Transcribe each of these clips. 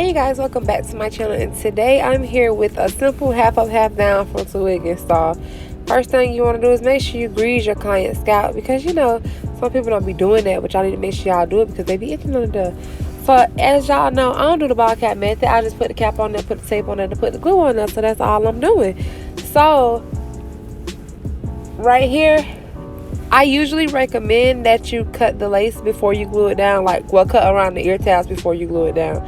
Hey you guys, welcome back to my channel, and today I'm here with a simple half up half down frontal wig install. First thing you want to do is make sure you grease your client's scalp, because you know some people don't be doing that, but y'all need to make sure y'all do it because they be itching on the. So as y'all know, I don't do the ball cap method. I just put the cap on there, put the tape on there, and put the glue on there. So that's all I'm doing. So right here, I usually recommend that you cut the lace before you glue it down, cut around the ear tabs before you glue it down,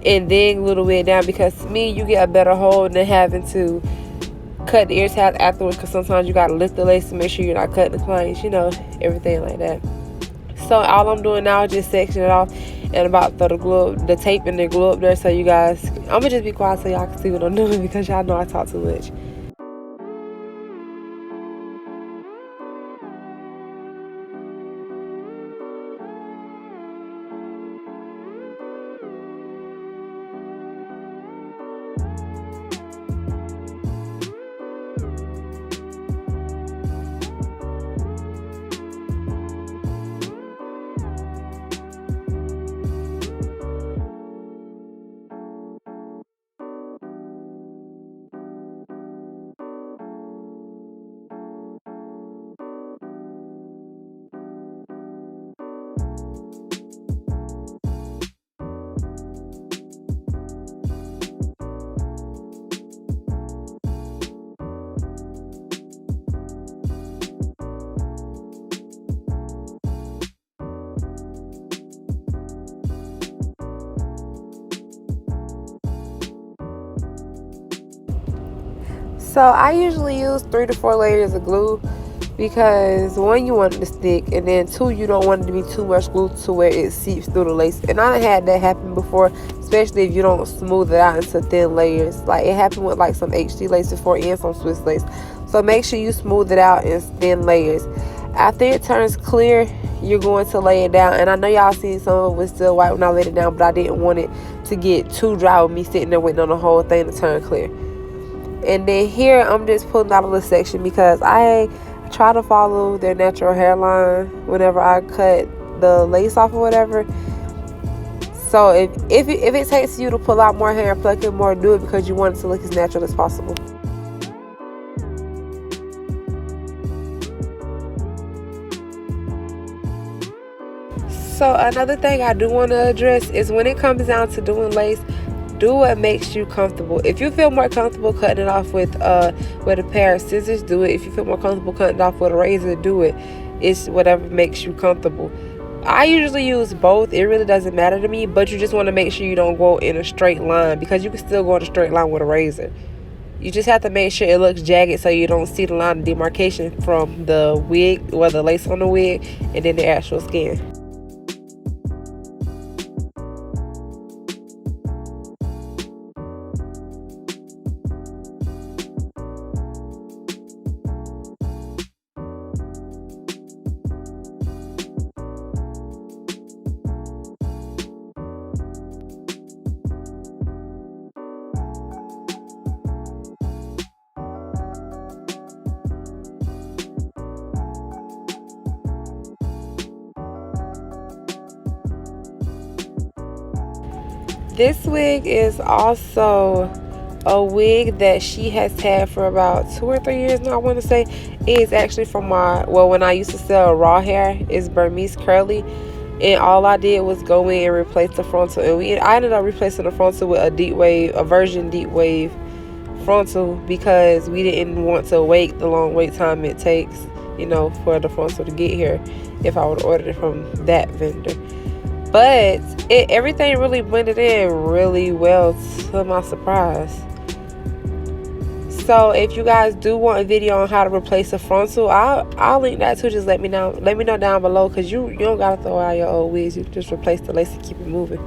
and then glue the wig down, because to me you get a better hold than having to cut the ear tabs afterwards, because sometimes you got to lift the lace to make sure you're not cutting the clients, you know, everything like that. So all I'm doing now is just section it off and about throw the tape and the glue up there. So you guys, I'm gonna just be quiet so y'all can see what I'm doing, because y'all know I talk too much. So I usually use 3 to 4 layers of glue, because one, you want it to stick, and then two, you don't want it to be too much glue to where it seeps through the lace. And I done had that happen before, especially if you don't smooth it out into thin layers. Like it happened with like some HD lace before and some Swiss lace. So make sure you smooth it out in thin layers. After it turns clear, you're going to lay it down. And I know y'all seen some of it was still white when I laid it down, but I didn't want it to get too dry with me sitting there waiting on the whole thing to turn clear. And then here I'm just pulling out a little section, because I try to follow their natural hairline whenever I cut the lace off or whatever. So if it takes you to pull out more hair and pluck it more, do it, because you want it to look as natural as possible. So another thing I do want to address is when it comes down to doing lace, do what makes you comfortable. If you feel more comfortable cutting it off with a pair of scissors, do it. If you feel more comfortable cutting it off with a razor, do it. It's whatever makes you comfortable. I usually use both. It really doesn't matter to me, but you just want to make sure you don't go in a straight line, because you can still go in a straight line with a razor. You just have to make sure it looks jagged so you don't see the line of demarcation from the wig or the lace on the wig and then the actual skin. This wig is also a wig that she has had for about 2 or 3 years now, I want to say. It is actually from when I used to sell raw hair. It's Burmese curly, and all I did was go in and replace the frontal, and I ended up replacing the frontal with a version deep wave frontal, because we didn't want to wait the long wait time it takes, you know, for the frontal to get here if I would order it from that vendor. But everything really blended in really well, to my surprise. So if you guys do want a video on how to replace a frontal, I'll link that too. Just let me know down below, because you don't gotta throw out your old wigs. You just replace the lace and keep it moving.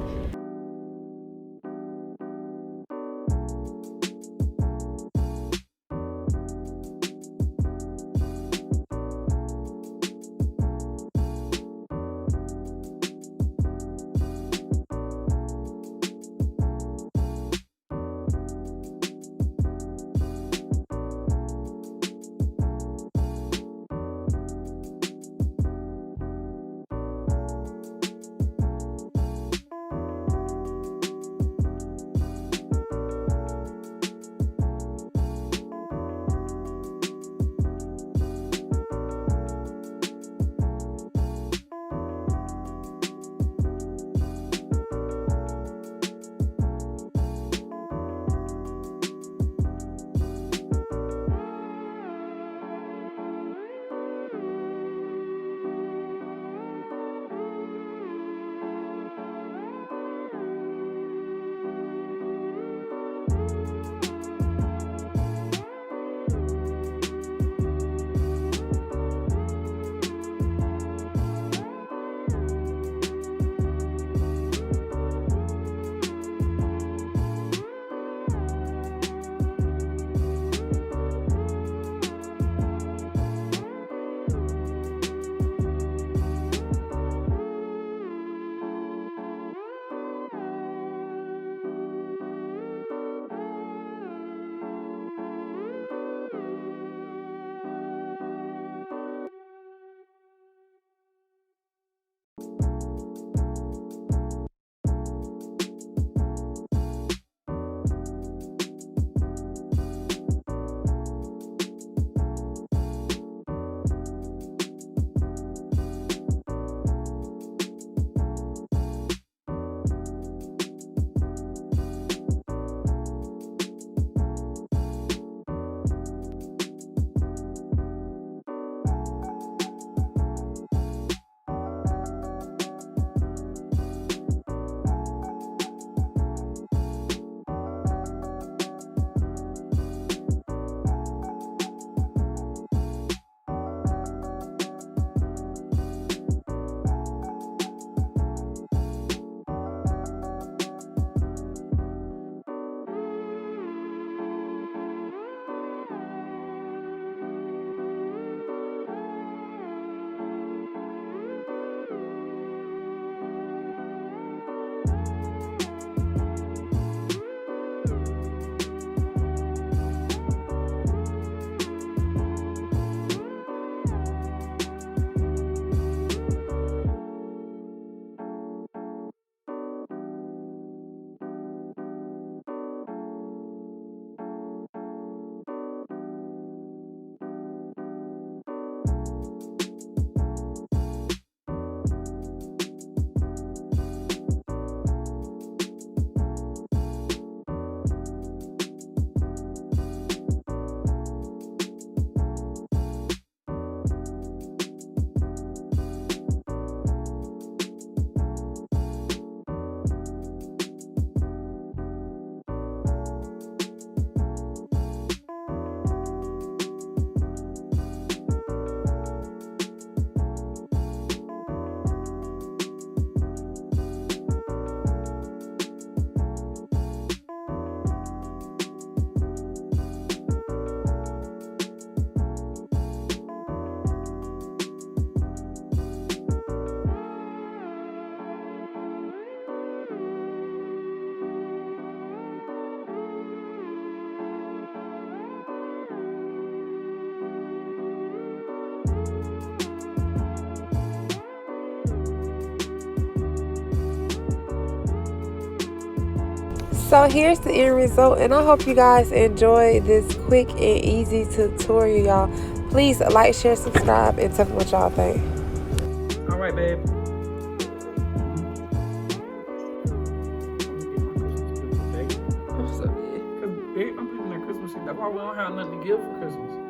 So here's the end result, and I hope you guys enjoy this quick and easy tutorial, y'all. Please like, share, subscribe, and tell me what y'all think. All right, babe. I'm picking that Christmas shit. That's why we don't have nothing to give for Christmas.